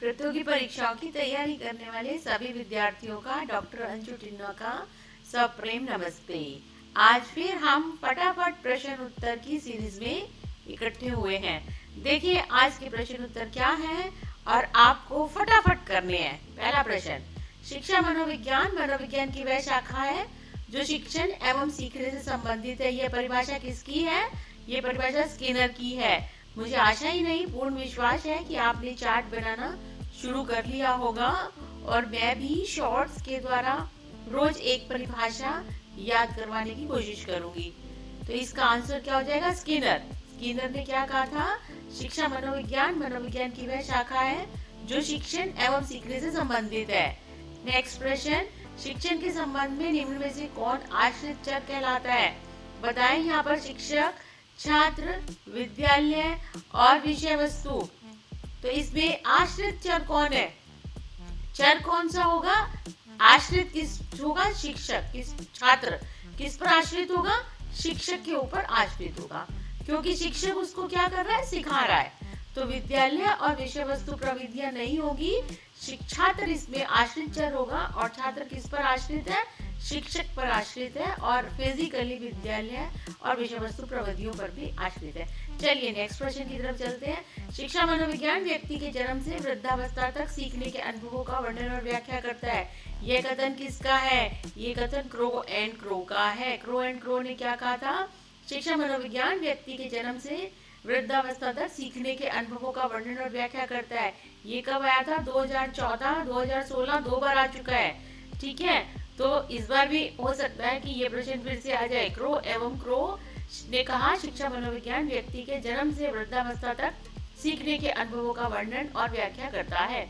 प्रतियोगी परीक्षाओं की तैयारी करने वाले सभी विद्यार्थियों का डॉक्टर अंशु टिन्नो का सप्रेम नमस्ते। आज फिर हम फटाफट प्रश्न उत्तर की सीरीज में इकट्ठे हुए हैं। देखिए आज के प्रश्न उत्तर क्या है और आपको फटाफट करने हैं। पहला प्रश्न, शिक्षा मनोविज्ञान की वह शाखा है जो शिक्षण एवं सीखने से संबंधित है। यह परिभाषा किसकी है? ये परिभाषा स्किनर की है। मुझे आशा ही नहीं पूर्ण विश्वास है कि आपने चार्ट बनाना शुरू कर लिया होगा और मैं भी शॉर्ट्स के द्वारा रोज एक परिभाषा याद करवाने की कोशिश करूंगी। तो इसका आंसर क्या हो जाएगा? स्किनर ने क्या कहा था? शिक्षा मनोविज्ञान की वह शाखा है जो शिक्षण एवं सीखने से संबंधित है। नेक्स्ट प्रश्न, शिक्षण के संबंध में निम्न में से कौन आश्रित चर कहलाता है? बताएं यहाँ पर शिक्षक, छात्र, विद्यालय और विषय वस्तु। तो इसमें आश्रित चर कौन है? चर कौन सा होगा? आश्रित किस होगा? शिक्षक। किस? छात्र किस पर आश्रित होगा? शिक्षक के ऊपर आश्रित होगा, क्योंकि शिक्षक उसको क्या कर रहा है? सिखा रहा है। तो विद्यालय और विषय वस्तु प्रविधियां नहीं होगी, छात्र इसमें आश्रित चर होगा। और छात्र किस पर आश्रित है? शिक्षक पर आश्रित है और फिजिकली विद्यालय और विषय वस्तु प्रविधियों पर भी आश्रित है। चलिए नेक्स्ट प्रश्न की तरफ चलते हैं। शिक्षा मनोविज्ञान व्यक्ति के जन्म से वृद्धावस्था तक सीखने के अनुभवों का वर्णन और व्याख्या करता है। यह कथन किसका है? ये कथन क्रो एंड क्रो का है। क्रो एंड क्रो ने क्या कहा था? शिक्षा मनोविज्ञान व्यक्ति के जन्म से वृद्धावस्था तक सीखने के अनुभवों का वर्णन और व्याख्या करता है। ये कब आया था? 2014, 2016 दो बार आ चुका है। ठीक है, तो इस बार भी हो सकता है कि ये प्रश्न फिर से आ जाए। क्रो एवं क्रो ने कहा शिक्षा मनोविज्ञान व्यक्ति के जन्म से वृद्धावस्था तक सीखने के अनुभवों का वर्णन और व्याख्या करता है।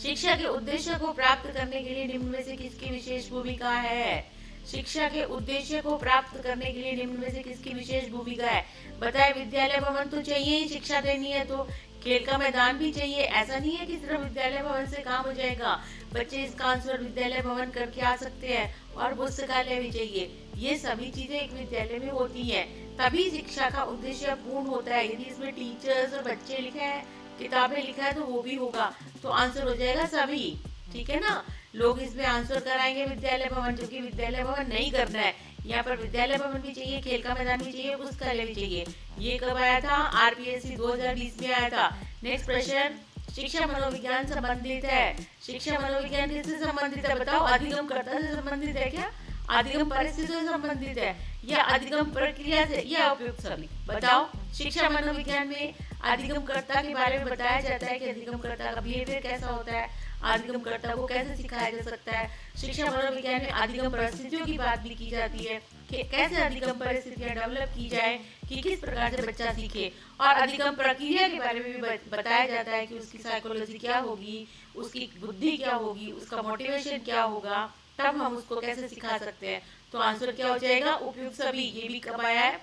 शिक्षा के उद्देश्य को प्राप्त करने के लिए निम्न में से किसकी विशेष भूमिका है? शिक्षा के उद्देश्य को प्राप्त करने के लिए निम्न में से किसकी विशेष भूमिका है? बताए विद्यालय भवन तो चाहिए ही, शिक्षा देनी है तो खेल का मैदान भी चाहिए। ऐसा नहीं है कि सिर्फ विद्यालय भवन से काम हो जाएगा। बच्चे इसका आंसर विद्यालय भवन करके आ सकते हैं और पुस्तकालय भी चाहिए। ये सभी चीजें एक विद्यालय में होती हैं, तभी शिक्षा का उद्देश्य पूर्ण होता है। यदि इसमें टीचर्स और बच्चे लिखे हैं, किताबें लिखा है, तो वो भी होगा, तो आंसर हो जाएगा सभी। ठीक है ना? लोग इसमें आंसर कराएंगे विद्यालय भवन, जो कि विद्यालय भवन नहीं करना है। यहाँ पर विद्यालय भवन भी चाहिए, खेल का मैदान भी चाहिए, पुस्तकालय भी चाहिए। ये कब आया था? आरपीएससी 2020 में आया था। नेक्स्ट प्रश्न, शिक्षा मनोविज्ञान संबंधित है। शिक्षा मनोविज्ञान किससे संबंधित है? बताओ। अधिगमकर्ता से संबंधित है क्या? अधिगम परिस्थितियों से संबंधित है या अधिगम प्रक्रिया से, या उपयुक्त सभी? बताओ। शिक्षा मनोविज्ञान में अधिगमकर्ता के बारे में बताया जाता है कि अधिगमकर्ता का बिहेवियर कैसा होता है, अधिगमकर्ता को कैसे सिखाया जा सकता है। शिक्षा मनोविज्ञान में अधिगम परिस्थितियों की बात भी की जाती है कि कैसे अधिगम परिस्थितियां डेवलप की जाए कि किस प्रकार से बच्चा सीखे। और अधिगम प्रक्रिया के बारे में भी बताया जाता है कि उसकी साइकोलॉजी क्या होगी, उसकी बुद्धि क्या होगी, उसका मोटिवेशन क्या होगा, तब हम उसको कैसे सिखा सकते हैं। तो आंसर क्या हो जाएगा? उपयुक्त सभी। ये भी कब आया है?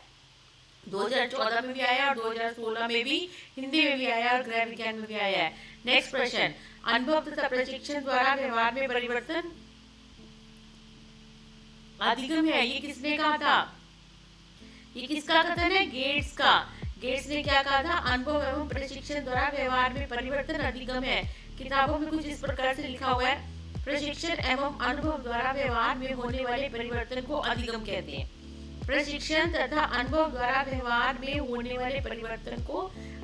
2014 में भी आया और 2016 में भी हिंदी में भी आया और गृह विज्ञान में भी आया है। नेक्स्ट प्रश्न, अनुभव तथा प्रशिक्षण द्वारा व्यवहार में परिवर्तन अधिगम है। ये किसने कहा था? ये किसका कथन है? गेट्स का। गेट्स ने क्या कहा था? अनुभव एवं प्रशिक्षण द्वारा व्यवहार में परिवर्तन अधिगम है। किताबों में कुछ इस प्रकार से लिखा हुआ है, प्रशिक्षण एवं अनुभव द्वारा व्यवहार में होने वाले परिवर्तन को अधिगम कहते हैं। प्रशिक्षण तथा अनुभव द्वारा व्यवहार में होने वाले परिवर्तन को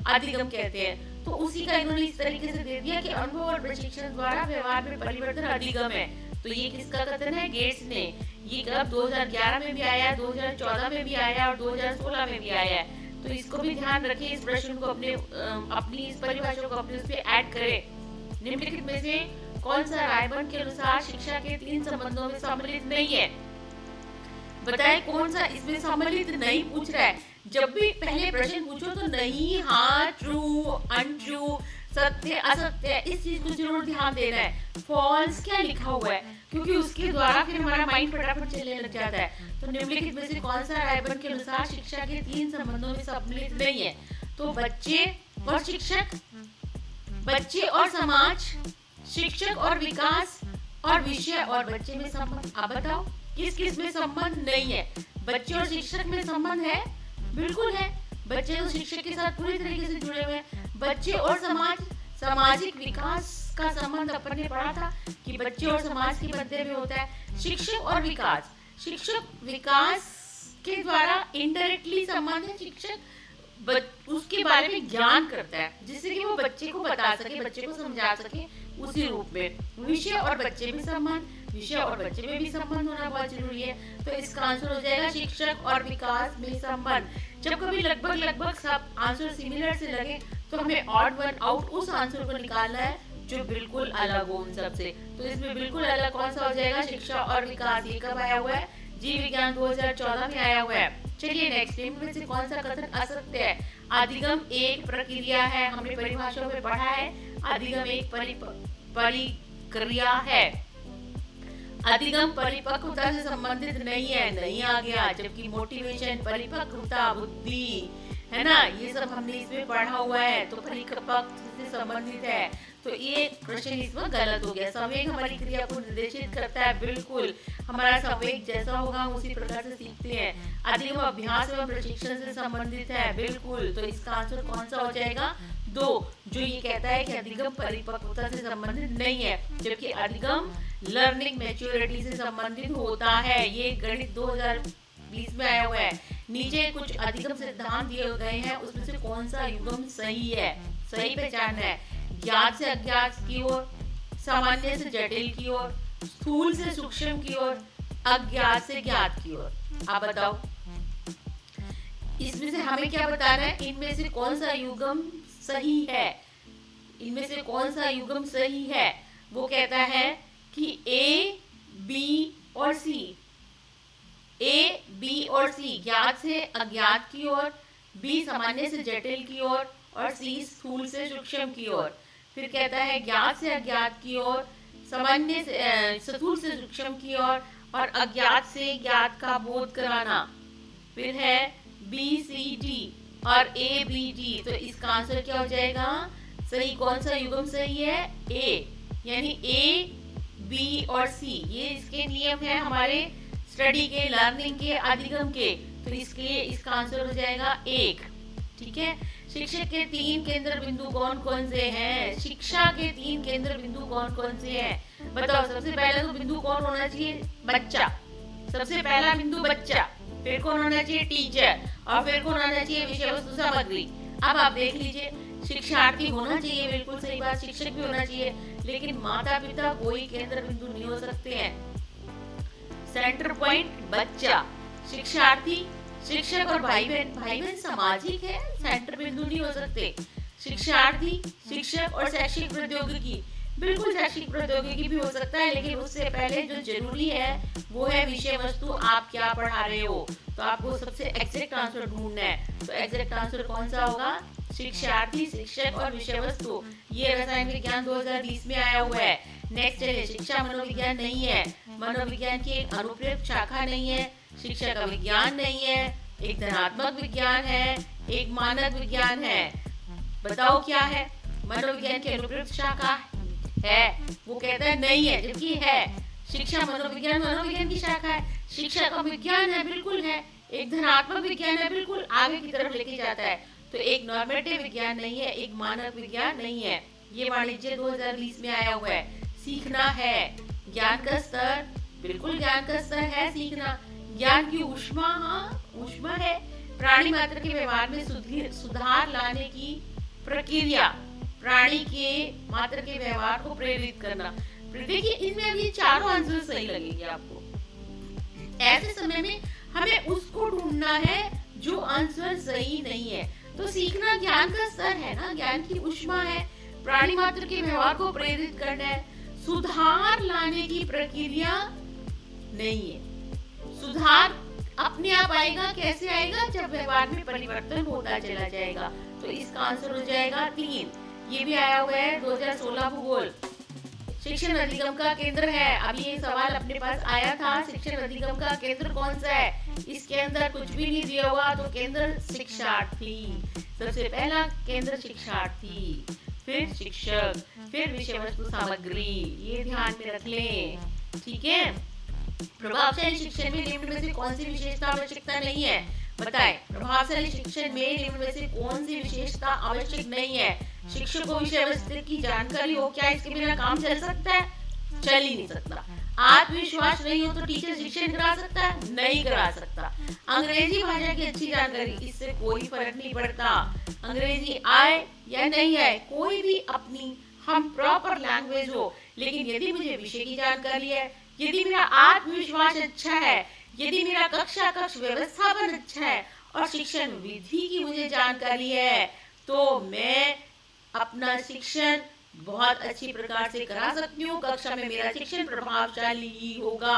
अधिगम कहते हैं। तो उसी का इन्होंने इस तरीके से दे दिया कि अनुभव और प्रशिक्षण द्वारा व्यवहार में परिवर्तन अधिगम है। तो ये किसका कथन है? गेट्स ने। ये कब? 2011 में भी आया, 2014 में भी आया और 2016 में भी आया है। तो इसको भी ध्यान रखिए, इस प्रश्न को अपनी इस परिभाषा को अपने उसमें ऐड करें। निम्नलिखित में से कौन सा रायबर्न के अनुसार शिक्षा के 3 संबंधों में सम्मिलित नहीं है? बताए कौन सा इसमें सम्मिलित नहीं पूछ रहा है। जब भी पहले प्रश्न पूछो तो नहीं, हाँ, ट्रू, अनट्रू, सत्य, असत्य, इस चीज को जरूर ध्यान देना है। फॉल्स क्या लिखा हुआ है, क्योंकि उसके द्वारा फिर हमारा माइंड फटाफट चलने लग जाता है। तो निम्नलिखित में से कौन सा रायबर्न के अनुसार शिक्षा के 3 संबंधों में सम्मिलित नहीं है? तो बच्चे और शिक्षक, बच्चे और समाज, शिक्षक और विकास, और विषय और बच्चे में संबंध। अब बताओ किस किस में संबंध नहीं है? बच्चे और शिक्षक में संबंध है, बिल्कुल है। बच्चे तो शिक्षक के साथ पूरी तरीके से जुड़े हुए हैं। बच्चे और समाज, सामाजिक विकास का संबंध अपन ने पढ़ा था कि बच्चे और समाज के मध्य में होता है। शिक्षक और विकास, शिक्षक विकास के द्वारा इनडायरेक्टली संबंध है। शिक्षक उसके बारे में ज्ञान करता है जिससे कि वो बच्चे को बता सके, बच्चे को समझा सके उसी रूप में। विषय और बच्चे में संबंध, विषय और बच्चे में भी संबंध होना बहुत जरूरी है। तो इसका आंसर हो जाएगा शिक्षक और विकास में संबंध। जब कभी लगभग सब आंसर सिमिलर से लगे तो हमें ऑड वन आउट उस आंसर को निकालना है जो बिल्कुल अलग हो उन सबसे। तो इसमें बिल्कुल अलग कौन सा हो जाएगा? शिक्षा और विकास। ये कब आया हुआ है? जीव विज्ञान 2014 में आया हुआ है। चलिए नेक्स्ट, इनमें से कौन सा कथन असत्य है? अधिगम एक प्रक्रिया है, हमने परिभाषा में पढ़ा है। अधिगम एक प्रक्रिया है। अधिगम परिपक्वता से संबंधित नहीं है, नहीं आ गया। जबकि मोटिवेशन, परिपक्वता, बुद्धि, है ना, ये सब हमने इसमें पढ़ा हुआ है, तो परिपक्वता से संबंधित है। तो ये क्वेश्चन इसमें गलत हो गया। संवेग हमारी क्रिया को निर्देशित करता है, बिल्कुल हमारा संवेग जैसा होगा हम उसी प्रकार से सीखते हैं। अधिगम अभ्यास एवं प्रशिक्षण से संबंधित है, बिल्कुल। तो इसका आंसर कौन सा हो जाएगा? 2, जो ये कहता है कि अधिगम परिपक्वता से संबंधित नहीं है, जबकि अधिगम लर्निंग मैच्योरिटी से संबंधित होता है। ये गणित 2020 में आया हुआ है। नीचे कुछ अधिगम सिद्धांत दिए गए हैं, उसमें से कौन सा युग्म सही है? सही पहचान है। ज्ञात से अज्ञात की ओर, सामान्य से जटिल की ओर, स्थूल से सूक्ष्म की ओर, अज्ञात से ज्ञात की ओर। आप बताओ इसमें से हमें क्या बताना है? इनमें से कौन सा युग्म सही है? इनमें से कौन सा युग्म सही है? वो कहता है कि ए, बी और सी। ए, बी और सी ज्ञात से अज्ञात की ओर, बी सामान्य से जटिल की ओर और सी स्थूल से सूक्ष्म की ओर। फिर कहता है ज्ञात से अज्ञात की ओर, सामान्य से स्थूल से सूक्ष्म की ओर और अज्ञात से ज्ञात का बोध कराना। फिर है बी, सी, डी और ए, बी, डी। तो इसका आंसर क्या हो जाएगा? सही कौन सा युग्म सही है? ए, यानी ए, बी और सी। ये इसके नियम है हमारे स्टडी के, लर्निंग के, अधिगम के। तो इसके लिए इसका आंसर हो जाएगा 1। ठीक है। शिक्षक के 3 केंद्र बिंदु कौन कौन से हैं? शिक्षा के 3 केंद्र बिंदु कौन कौन से हैं? बताओ। सबसे पहला तो बिंदु कौन होना चाहिए? बच्चा। सबसे पहला बिंदु बच्चा, फिर कौन होना चाहिए? टीचर, और फिर कौन होना चाहिए? विषय वस्तु सामग्री। अब आप देख लीजिए, शिक्षार्थी होना चाहिए, बिल्कुल सही बात, शिक्षक भी होना चाहिए, लेकिन माता पिता कोई केंद्र बिंदु नहीं हो सकते हैं। सेंटर पॉइंट बच्चा, शिक्षार्थी, शिक्षक और भाई बहन सामाजिक है, सेंटर बिंदु नहीं हो सकते। शिक्षार्थी, शिक्षक और शैक्षिक प्रौद्योगिकी, बिल्कुल शैक्षिक प्रौद्योगिकी भी हो सकता है, लेकिन उससे पहले जो जरूरी है वो है विषय वस्तु, आप क्या पढ़ा रहे हो। तो आपको सबसे एग्जैक्ट आंसर ढूंढना है। तो एग्जैक्ट आंसर कौन सा होगा? शिक्षार्थी, शिक्षक और विषय वस्तु। ये रसायन विज्ञान 2020 में आया हुआ है। नेक्स्ट है शिक्षा मनोविज्ञान नहीं है, मनोविज्ञान की एक अनुप्रयुक्त शाखा नहीं है, शिक्षा का विज्ञान नहीं है, एक धनात्मक विज्ञान है, एक मानक विज्ञान है। बताओ क्या है? मनोविज्ञान की अनुप्रयुक्त शाखा है, वो कहता है नहीं है, जबकि है। शिक्षा मनोविज्ञान की शाखा है, शिक्षा का विज्ञान है, बिल्कुल है। एक धनात्मक विज्ञान है, बिल्कुल आगे की तरफ लेके जाता है। तो एक नॉर्मेटिव विज्ञान नहीं है, एक मानक विज्ञान नहीं है। ये वाणिज्य 2020 में आया हुआ है। सीखना है, ज्ञान का स्तर, बिल्कुल ज्ञान का स्तर है सीखना। ज्ञान की ऊष्मा, हाँ ऊष्मा है। प्राणी मात्र के व्यवहार में सुधार लाने की प्रक्रिया, प्राणी के मात्र के व्यवहार को प्रेरित करना। देखिए इनमें अब ये चारों आंसर सही लगेंगे आपको। ऐसे समय में हमें उसको ढूंढना है जो आंसर सही नहीं है। तो सीखना ज्ञान का स्तर है ना, ज्ञान की ऊष्मा है, प्राणी मात्र के व्यवहार को प्रेरित करना है। सुधार लाने की प्रक्रिया नहीं है। सुधार अपने आप आएगा, कैसे आएगा? जब व्यवहार में परिवर्तन होता चला जाएगा। तो इसका आंसर हो जाएगा 3। ये भी आया हुआ है 2016 भूगोल। शिक्षण अधिगम का केंद्र है, अभी ये सवाल अपने पास आया था, शिक्षण अधिगम का केंद्र कौन सा है? इसके अंदर कुछ भी नहीं दिया हुआ, तो केंद्र शिक्षार्थी। सबसे पहला केंद्र शिक्षार्थी, फिर शिक्षक, फिर विषय वस्तु सामग्री। ये ध्यान में रख लें, ठीक है। प्रभावशाली शिक्षण में निम्न में से कौन सी विशेषता आवश्यकता नहीं है? बताएं। प्रभावशाली शिक्षण में निम्न में से कौन सी विशेषता आवश्यक नहीं है? शिक्षक को विषय वस्तु की जानकारी हो, क्या इसके बिना काम चल सकता है? चल ही नहीं सकता। आत्मविश्वास नहीं हो तो टीचर शिक्षण करा सकता है? नहीं करा सकता। अंग्रेजी भाषा की अच्छी जानकारी, इससे कोई फर्क नहीं पड़ता अंग्रेजी आए या नहीं आए, कोई भी अपनी हम प्रॉपर लैंग्वेज हो, लेकिन यदि मुझे विषय की जानकारी है, यदि मेरा आत्मविश्वास अच्छा है, यदि मेरा कक्ष व्यवस्थापन अच्छा है और शिक्षण विधि की मुझे जानकारी है, तो मैं अपना शिक्षण बहुत अच्छी प्रकार से करा सकती हूँ। कक्षा में मेरा शिक्षण प्रभावशाली ही होगा।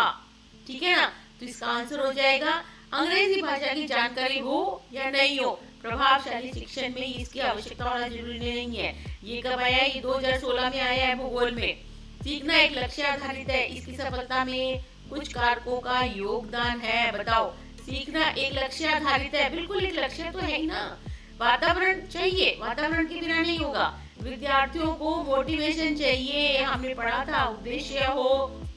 ठीक है ना? तो इसका आंसर हो जाएगा अंग्रेजी भाषा की जानकारी हो या नहीं हो, प्रभावशाली शिक्षण में इसकी आवश्यकता होना जरूरी नहीं है। ये कब आया? ये 2016 में आया है भूगोल में। सीखना एक लक्ष्य आधारित है, इसकी सफलता में कुछ कारकों का योगदान है। बताओ, सीखना एक लक्ष्य आधारित है, बिल्कुल एक लक्ष्य तो है ही ना। वातावरण चाहिए, वातावरण के बिना नहीं होगा। विद्यार्थियों को मोटिवेशन चाहिए, हमने पढ़ा था, उद्देश्य हो,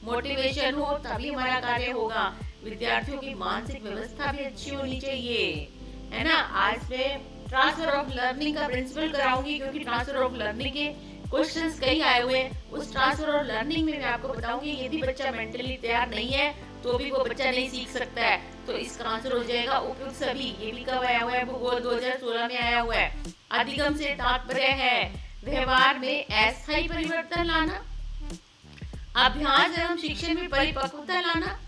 मोटिवेशन हो, तभी हमारा कार्य होगा। विद्यार्थियों की मानसिक व्यवस्था भी अच्छी होनी चाहिए, है ना। आज मैं ट्रांसफर ऑफ लर्निंग का प्रिंसिपल कराऊंगी, क्योंकि ट्रांसफर ऑफ लर्निंग के क्वेश्चंस कई आए हुए हैं। उस ट्रांसफर ऑफ लर्निंग में मैं आपको बताऊंगी, यदि बच्चा मेंटली तैयार नहीं है तो भी वो बच्चा नहीं सीख सकता है। तो इसका आंसर हो जाएगा उपयुक्त सभी। ये भी कब आया हुआ है? भूगोल 2016 में आया हुआ है। अधिगम से तात्पर्य है व्यवहार में अस्थायी परिवर्तन लाना, अभ्यास एवं शिक्षण में परिपक्वता लाना,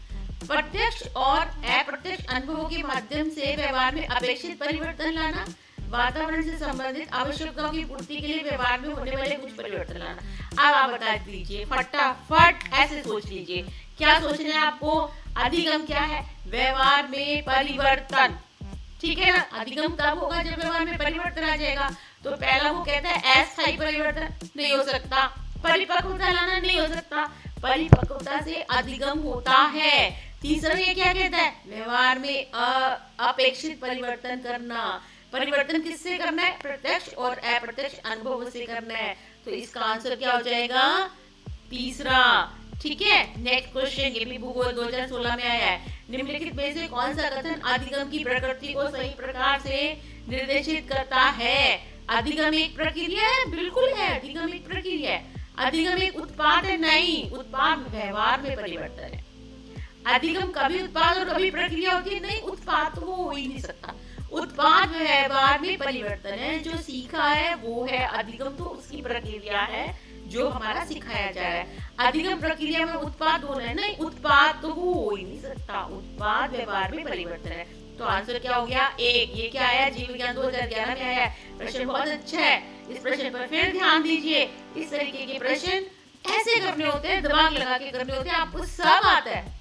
प्रत्यक्ष और अप्रत्यक्ष अनुभवों के माध्यम से व्यवहार में अपेक्षित परिवर्तन लाना, वातावरण से संबंधित आवश्यकताओं की पूर्ति के लिए व्यवहार में होने वाले कुछ परिवर्तन लाना। अब आप बता दीजिए फटाफट, ऐसे सोच लीजिए, क्या सोचना है आपको? अधिगम क्या है? व्यवहार में परिवर्तन। ठीक है ना? अधिगम तब होगा जब व्यवहार में परिवर्तन आ जाएगा। तो पहला वो कहता है अस्थायी परिवर्तन नहीं हो सकता, परिपक्वता लाना नहीं हो सकता, परिपक्वता से अधिगम होता है। तीसरा ये क्या कहता है? व्यवहार में अपेक्षित परिवर्तन करना। परिवर्तन किससे करना है? प्रत्यक्ष और अप्रत्यक्ष अनुभव से करना है। तो इसका आंसर क्या हो जाएगा? तीसरा। ठीक है, नेक्स्ट क्वेश्चन, ये भी भूगोल 2016 में आया है। निम्नलिखित में से कौन सा कथन अधिगम की प्रकृति को सही प्रकार से निर्देशित करता है? अधिगम एक प्रक्रिया है, बिल्कुल है, अधिगम एक प्रक्रिया है। अधिगम एक उत्पाद है, नहीं, उत्पाद व्यवहार में परिवर्तन है। अधिगम कभी उत्पाद और कभी प्रक्रिया होती है? नहीं, उत्पाद तो वो हो ही नहीं सकता। उत्पाद व्यवहार में परिवर्तन है, जो सीखा है वो है अधिगम, तो उसकी प्रक्रिया है जो हमारा सिखाया जा रहा है। अधिगम प्रक्रिया में उत्पाद होना है, नहीं, उत्पाद तो वो हो ही नहीं सकता। उत्पाद व्यवहार में परिवर्तन है। तो आंसर क्या हो गया? एक। ये क्या आया? जीव विज्ञान 2011 में आया है। प्रश्न बहुत अच्छा है, इस प्रश्न पर फिर ध्यान दीजिए। इस तरीके के प्रश्न ऐसे करने होते हैं, दिमाग लगा के करने होते हैं। आपको सब आता है,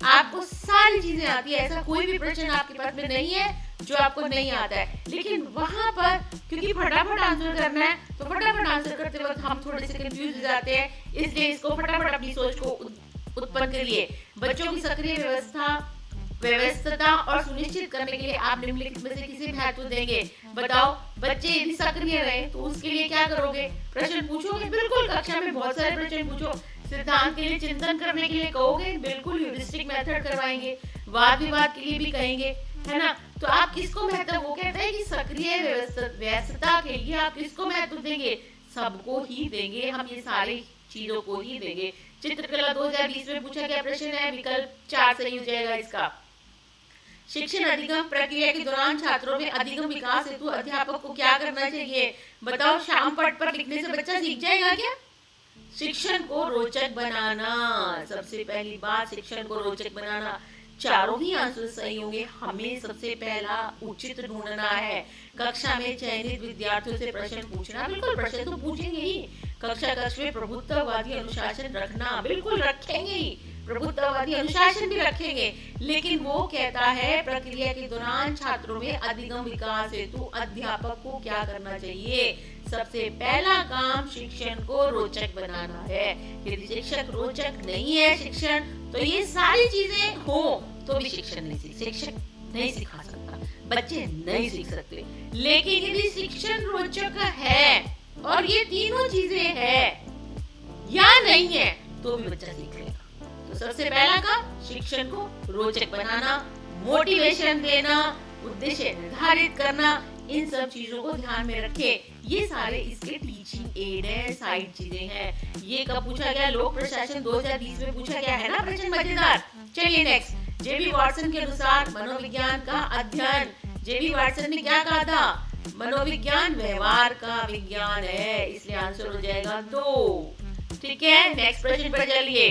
आपको सारी चीजें आती है। ऐसा कोई भी प्रश्न आपके पास में नहीं है जो आपको नहीं आता है। लेकिन वहां पर क्योंकि फटाफट आंसर करना है, तो फटाफट आंसर करते वक्त हम थोड़े से कंफ्यूज हो जाते हैं। इसलिए इसको फटाफट अपनी सोच को उत्पन्न करिए। बच्चों की सक्रिय व्यवस्था और सुनिश्चित करने के लिए आप निम्नलिखित में से किसे महत्व देंगे? बताओ, बच्चे यदि सक्रिय रहे तो उसके लिए क्या करोगे? प्रश्न पूछोगे? बिल्कुल, कक्षा में बहुत सारे प्रश्न पूछो। सिद्धांत के लिए चिंतन करने के लिए कहोगे? बिल्कुल, ह्यूरिस्टिक मेथड करवाएंगे। वाद विवाद के लिए भी कहेंगे, है ना। तो आप किसको महत्व, वो कहते हैं कि सक्रिय व्यस्तता के लिए आप किसको महत्व देंगे? सबको ही देंगे, हम ये सारी चीजों को ही देंगे। चित्रकला 2020 में पूछा गया प्रश्न है, विकल्प 4 सही हो जाएगा इसका। शिक्षण अधिगम प्रक्रिया के दौरान छात्रों में अधिगम विकास हेतु अध्यापक को क्या करना चाहिए? बताओ, शाम पट पर लिखने से बच्चा सीख जाएगा क्या? शिक्षण को रोचक बनाना, सबसे पहली बात, शिक्षण को रोचक बनाना। चारों ही आंसर सही होंगे। हमें सबसे पहला उचित ढूंढना है। कक्षा में चयनित विद्यार्थियों से प्रश्न पूछना, बिल्कुल प्रश्न तो पूछेंगे ही। कक्ष में प्रभुत्ववादी अनुशासन रखना, बिल्कुल रखेंगे ही, प्रभुत्ववादी अनुशासन भी रखेंगे। लेकिन वो कहता है प्रक्रिया के दौरान छात्रों में अधिगम विकास हेतु अध्यापक को क्या करना चाहिए? सबसे पहला काम शिक्षण को रोचक बनाना है। यदि शिक्षक रोचक नहीं है शिक्षण, तो ये सारी चीजें हो तो भी शिक्षक नहीं सिखा सकता, बच्चे नहीं सीख सकते। लेकिन यदि शिक्षण रोचक है और ये तीनों चीजें है या नहीं है, तो भी बच्चा सीख लेगा। तो सबसे पहला काम शिक्षण को रोचक बनाना, मोटिवेशन देना, उद्देश्य निर्धारित करना, इन सब चीजों को ध्यान में रखे। ये सारे इसके टीचिंग एड है, साइड चीजें हैं। ये कब पूछा गया? लोक प्रशासन 2020 में पूछा गया है ना प्रश्न, मजेदार। चलिए नेक्स्ट, जेबी वाटसन के अनुसार मनोविज्ञान का अध्ययन, जेबी वाटसन ने क्या कहा था? मनोविज्ञान व्यवहार का विज्ञान है, इसलिए आंसर हो जाएगा 2। ठीक है, नेक्स्ट प्रश्न पर चलिए।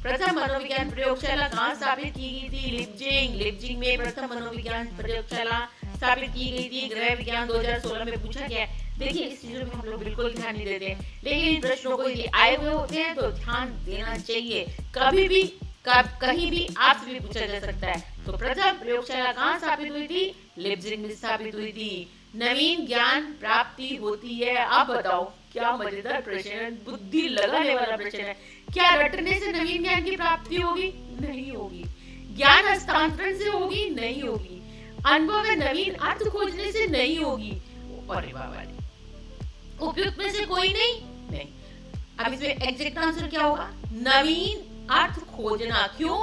प्रथम मनोविज्ञान प्रयोगशाला कहाँ स्थापित की गई थी? लिप्जिंग। लिप्जिंग में प्रथम मनोविज्ञान प्रयोगशाला स्थापित की गई थी। गृह विज्ञान 2016 में पूछा गया। देखिए इस चीजों में हम लोग बिल्कुल ध्यान नहीं देते, लेकिन इन प्रश्नों को यदि आए हुए होते हैं तो ध्यान देना चाहिए। कभी भी कहीं भी आपसे भी पूछा जा सकता है। तो प्रथम प्रयोगशाला कहाँ स्थापित हुई थी? लिप्जिंग में स्थापित हुई थी। नवीन ज्ञान प्राप्ति होती है, आप बताओ। क्या मजेदार प्रश्न है, बुद्धि लगाने वाला प्रश्न है। क्या रटने से नवीन ज्ञान की प्राप्ति होगी? नहीं होगी। ज्ञान हस्तांतरण से होगी? नहीं होगी। अनुभव में नवीन अर्थ खोजने से नहीं होगी। अरे बाबा, उपयुक्त में से कोई नहीं। अब इसमें एग्जैक्ट आंसर क्या होगा? नवीन अर्थ खोजना। क्यों?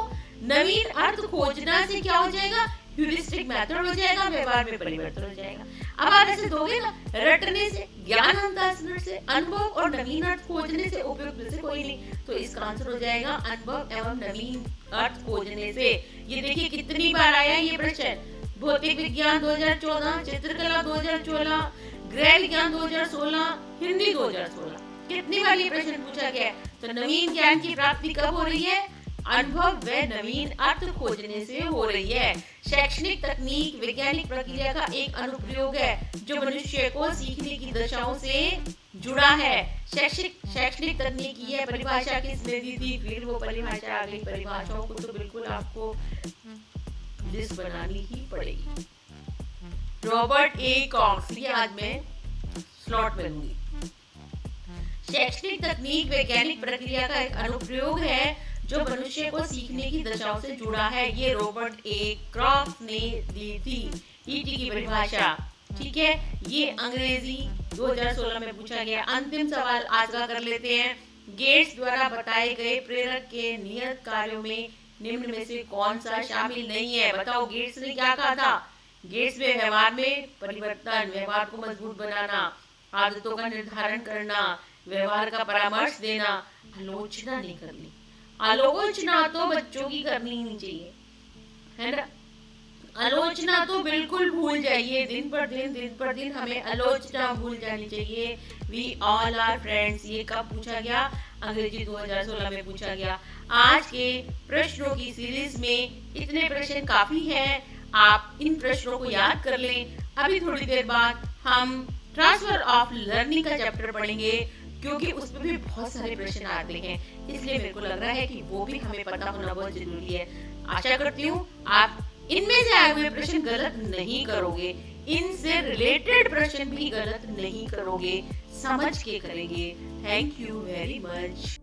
नवीन अर्थ खोजना से क्या हो जाएगा? ह्यूरिस्टिक मेथड हो जाएगा, व्यवहार में परिवर्तन हो जाएगा। अब आप ऐसे दोगे ना, रटने से, ज्ञान हस्तांतरण से, अनुभव और नवीन अर्थ खोजने से, उपयुक्त में से कोई नहीं। तो इसका आंसर हो जाएगा अनुभव एवं नवीन अर्थ खोजने से। ये देखिए कितनी बार आया ये प्रश्न। भौतिक विज्ञान 2014, चित्रकला 2014, गृह विज्ञान 2016, हिंदी 2016, कितनी बार ये प्रश्न पूछा गया है। तो नवीन ज्ञान की प्राप्ति कब हो रही है? अनुभव व नवीन अर्थ खोजने से हो रही है। शैक्षणिक तकनीक वैज्ञानिक प्रक्रिया का एक अनुप्रयोग है जो मनुष्य को सीखने की दशाओं से जुड़ा है। शैक्षणिक तकनीक की है परिभाषा किसने दी थी? फिर वो परिभाषा आ गई। परिभाषाओं को तो बिल्कुल आपको लिस्ट बनानी ही पड़ेगी। रॉबर्ट ए कॉक्स, ये आज मैं स्लॉट में लूंगी। शैक्षणिक तकनीक वैज्ञानिक प्रक्रिया का एक अनुप्रयोग है जो मनुष्य को सीखने की दशाओं से जुड़ा है। ये रॉबर्ट ए कॉक्स ने दी थी ईटी की परिभाषा। ठीक है, ये अंग्रेजी 2016 में पूछा गया। अंतिम सवाल आज का कर लेते हैं। गेट्स द्वारा बताए गए प्रेरक के नियत कार्यों में निम्न में से कौन सा शामिल नहीं है? बताओ, गेट्स ने क्या कहा था? गेट्स में व्यवहार में परिवर्तन, व्यवहार को मजबूत बनाना, आदतों का निर्धारण करना, व्यवहार का परामर्श देना, आलोचना नहीं करनी। आलोचना तो बच्चों की करनी ही नहीं चाहिए, है ना। आलोचना तो बिल्कुल भूल जाइए। दिन पर दिन हमें आलोचना भूल जानी चाहिए। वी ऑल आर फ्रेंड्स, ये कब पूछा गया? अंग्रेजी 2016 में पूछा गया। आज के प्रश्नों की सीरीज में इतने प्रश्न काफी हैं। आप इन प्रश्नों को याद कर लें। अभी थोड़ी देर बाद हम ट्रांसफर ऑफ लर्निंग का चैप्टर पढ़ेंगे, क्योंकि उसमें भी बहुत सारे प्रश्न आते हैं, इसलिए मेरे को लग रहा है कि वो भी हमें पता होना बहुत जरूरी है। आशा करती हूँ आप इनमें से आए हुए प्रश्न गलत नहीं करोगे, इनसे रिलेटेड प्रश्न भी गलत नहीं करोगे, समझ के करेंगे। Thank you very much.